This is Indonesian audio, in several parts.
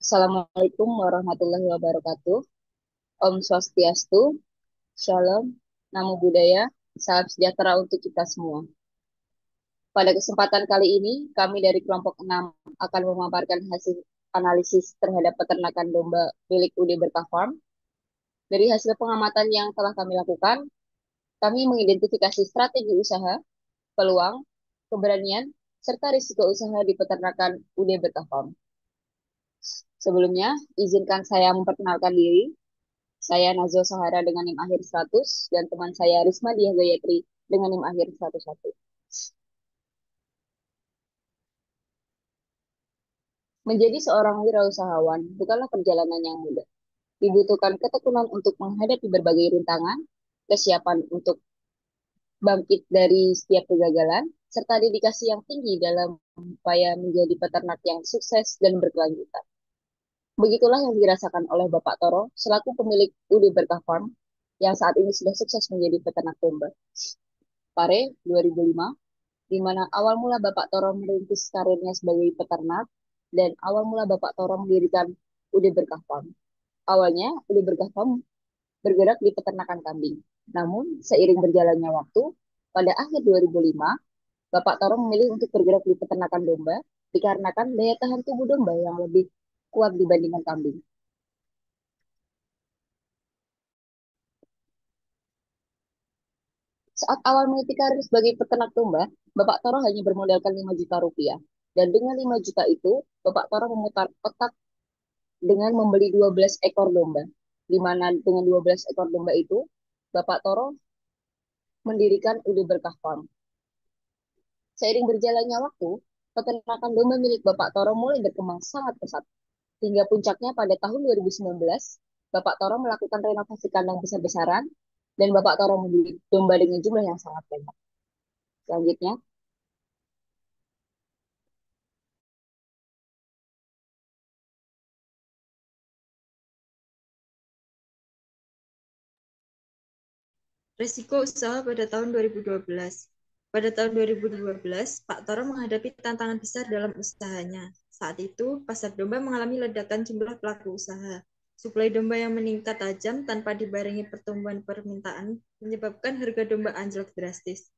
Assalamualaikum warahmatullahi wabarakatuh. Om Swastiastu, Shalom, Namo Buddhaya, salam sejahtera untuk kita semua. Pada kesempatan kali ini, kami dari kelompok 6 akan memaparkan hasil analisis terhadap peternakan domba milik UD Berkah Farm. Dari hasil pengamatan yang telah kami lakukan, kami mengidentifikasi strategi usaha, peluang, keberanian, serta risiko usaha di peternakan UD Berkah Farm. Sebelumnya, izinkan saya memperkenalkan diri. Saya Nazwa Sahara dengan NIM akhir 100 dan teman saya Risma Diah Gayatri dengan NIM akhir 11. Menjadi seorang wirausahawan bukanlah perjalanan yang mudah. Dibutuhkan ketekunan untuk menghadapi berbagai rintangan, kesiapan untuk bangkit dari setiap kegagalan, serta dedikasi yang tinggi dalam upaya menjadi peternak yang sukses dan berkelanjutan. Begitulah yang dirasakan oleh Bapak Toro selaku pemilik UD Berkah Farm yang saat ini sudah sukses menjadi peternak domba. Pare 2005, di mana awal mula Bapak Toro merintis karirnya sebagai peternak dan awal mula Bapak Toro mendirikan UD Berkah Farm. Awalnya UD Berkah Farm bergerak di peternakan kambing. Namun seiring berjalannya waktu, pada akhir 2005, Bapak Toro memilih untuk bergerak di peternakan domba dikarenakan daya tahan tubuh domba yang lebih kuat dibandingkan kambing. Saat awal meniti karir sebagai peternak domba, Bapak Toro hanya bermodalkan 5 juta rupiah. Dan dengan 5 juta itu, Bapak Toro memutar otak dengan membeli 12 ekor domba. Di mana dengan 12 ekor domba itu, Bapak Toro mendirikan UD Berkah Farm. Seiring berjalannya waktu, peternakan domba milik Bapak Toro mulai berkembang sangat pesat. Hingga puncaknya pada tahun 2019, Bapak Toro melakukan renovasi kandang besar-besaran dan Bapak Toro membeli domba dengan jumlah yang sangat banyak. Selanjutnya, Risiko usaha pada tahun 2012. Pada tahun 2012, Pak Toro menghadapi tantangan besar dalam usahanya. Saat itu, pasar domba mengalami ledakan jumlah pelaku usaha. Suplai domba yang meningkat tajam tanpa dibarengi pertumbuhan permintaan menyebabkan harga domba anjlok drastis.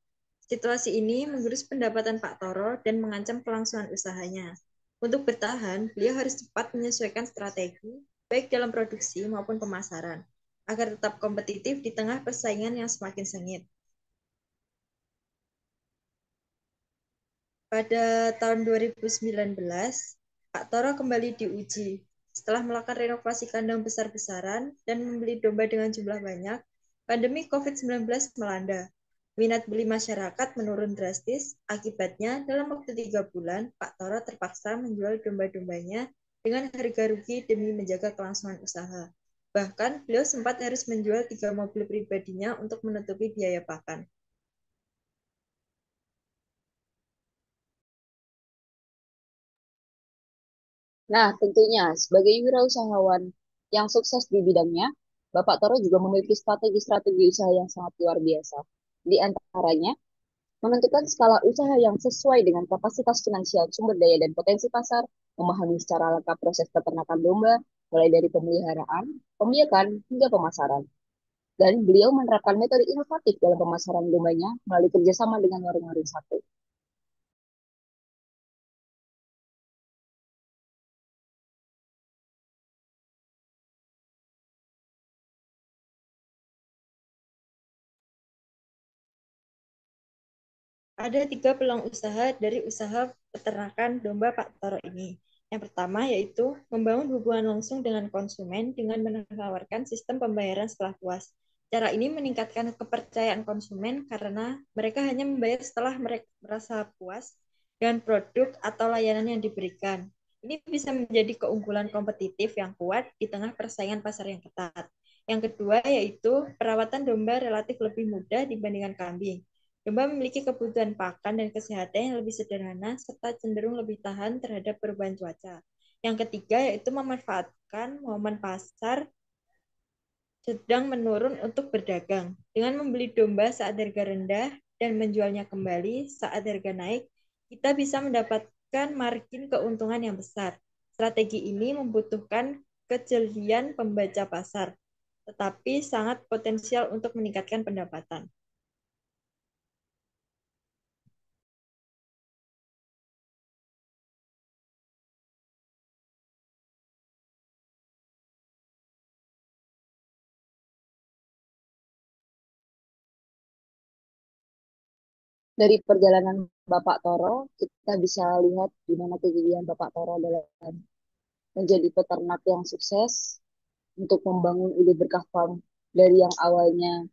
Situasi ini menggerus pendapatan Pak Toro dan mengancam kelangsungan usahanya. Untuk bertahan, beliau harus cepat menyesuaikan strategi, baik dalam produksi maupun pemasaran agar tetap kompetitif di tengah persaingan yang semakin sengit. Pada tahun 2019, Pak Toro kembali diuji. Setelah melakukan renovasi kandang besar-besaran dan membeli domba dengan jumlah banyak, pandemi COVID-19 melanda. Minat beli masyarakat menurun drastis. Akibatnya, dalam waktu 3 bulan, Pak Toro terpaksa menjual domba-dombanya dengan harga rugi demi menjaga kelangsungan usaha. Bahkan, beliau sempat harus menjual 3 mobil pribadinya untuk menutupi biaya pakan. nah tentunya sebagai wirausahawan yang sukses di bidangnya, Bapak Toro juga memiliki strategi-strategi usaha yang sangat luar biasa. Di antaranya, menentukan skala usaha yang sesuai dengan kapasitas finansial, sumber daya, dan potensi pasar, memahami secara lengkap proses peternakan domba, mulai dari pemeliharaan, pembiakan, hingga pemasaran. Dan beliau menerapkan metode inovatif dalam pemasaran dombanya melalui kerjasama dengan warung-warung sate. Ada 3 peluang usaha dari usaha peternakan domba Pak Toro ini. Yang pertama yaitu membangun hubungan langsung dengan konsumen dengan menawarkan sistem pembayaran setelah puas. Cara ini meningkatkan kepercayaan konsumen karena mereka hanya membayar setelah mereka merasa puas dengan produk atau layanan yang diberikan. Ini bisa menjadi keunggulan kompetitif yang kuat di tengah persaingan pasar yang ketat. Yang kedua yaitu perawatan domba relatif lebih mudah dibandingkan kambing. Domba memiliki kebutuhan pakan dan kesehatan yang lebih sederhana serta cenderung lebih tahan terhadap perubahan cuaca. Yang ketiga yaitu memanfaatkan momen pasar sedang menurun untuk berdagang. Dengan membeli domba saat harga rendah dan menjualnya kembali saat harga naik, kita bisa mendapatkan margin keuntungan yang besar. Strategi ini membutuhkan kejelian pembaca pasar, tetapi sangat potensial untuk meningkatkan pendapatan. Dari perjalanan Bapak Toro, kita bisa lihat gimana kejadian Bapak Toro dalam menjadi peternak yang sukses untuk membangun ide berkah farm dari yang awalnya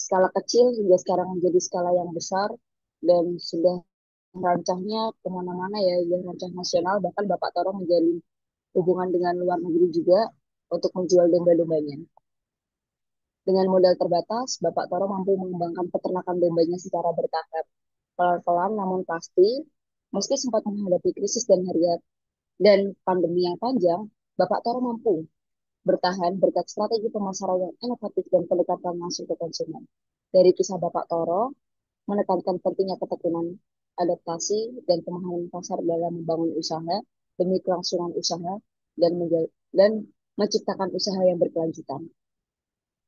skala kecil hingga sekarang menjadi skala yang besar dan sudah merancangnya kemana-mana ya, yang rancang nasional, bahkan Bapak Toro menjalin hubungan dengan luar negeri juga untuk menjual domba-dombanya. Dengan modal terbatas, Bapak Toro mampu mengembangkan peternakan dombanya secara bertahap. Pelan-pelan namun pasti, meski sempat menghadapi krisis dan harga dan pandemi yang panjang, Bapak Toro mampu bertahan berkat strategi pemasaran yang inovatif dan pendekatan langsung ke konsumen. Dari kisah Bapak Toro, menekankan pentingnya ketekunan, adaptasi, dan pemahaman pasar dalam membangun usaha demi kelangsungan usaha dan menciptakan usaha yang berkelanjutan.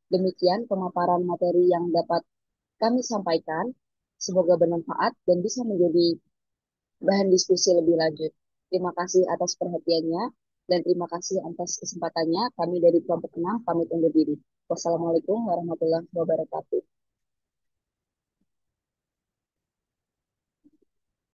Demikian pemaparan materi yang dapat kami sampaikan. Semoga bermanfaat dan bisa menjadi bahan diskusi lebih lanjut. Terima kasih atas perhatiannya dan terima kasih atas kesempatannya. Kami dari kelompok 6 pamit undur diri. Wassalamualaikum warahmatullahi wabarakatuh.